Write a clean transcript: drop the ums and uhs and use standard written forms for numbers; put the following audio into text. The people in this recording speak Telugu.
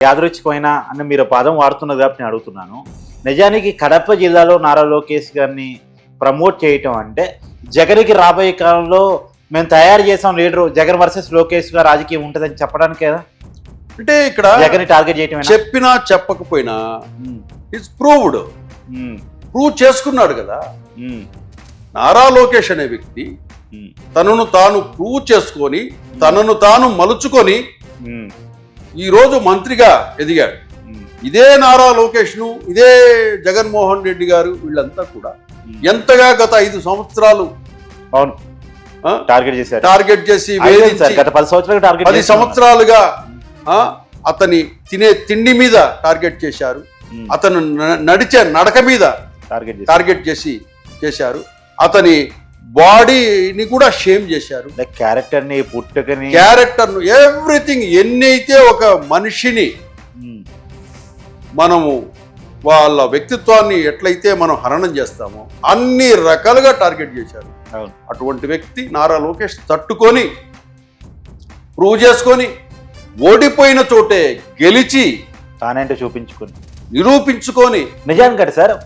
యాదృచ్ఛికమైన అని మీరు పదం వాడుతున్నది కాబట్టి నేను అడుగుతున్నాను. నిజానికి కడప జిల్లాలో నారా లోకేష్ గారిని ప్రమోట్ చేయటం అంటే జగన్కి రాబోయే కాలంలో మేము తయారు చేసాం లీడరు జగన్ వర్సెస్ లోకేష్ గా రాజకీయం ఉంటుందని చెప్పడానికి కదా. అంటే ఇక్కడ జగన్ టార్గెట్ చేయటం చెప్పినా చెప్పకపోయినా ఇట్స్ ప్రూవ్ చేసుకున్నాడు కదా. నారా లోకేష్ అనే వ్యక్తి తనను తాను ప్రూవ్ చేసుకొని తనను తాను మలుచుకొని ఈరోజు మంత్రిగా ఎదిగాడు. ఇదే నారా లోకేష్ ను ఇదే జగన్మోహన్ రెడ్డి గారు వీళ్ళంతా కూడా ఎంతగా గత 5 సంవత్సరాలు అవును టార్గెట్ చేసి 10 సంవత్సరాలుగా అతని తినే తిండి మీద టార్గెట్ చేశారు. అతను నడిచే నడక మీద టార్గెట్ చేశారు. అతని బాడీని కూడా షేమ్ చేశారు. క్యారెక్టర్ని పుట్టుకని క్యారెక్టర్ను ఎవ్రీథింగ్ ఎన్నైతే ఒక మనిషిని మనము వాళ్ళ వ్యక్తిత్వాన్ని ఎట్లయితే మనం హననం చేస్తామో అన్ని రకాలుగా టార్గెట్ చేశారు. అటువంటి వ్యక్తి నారా లోకేష్ తట్టుకొని ప్రూవ్ చేసుకొని ఓడిపోయిన చోటే గెలిచి తానేంటో చూపించుకొని నిరూపించుకొని నిజానికి సార్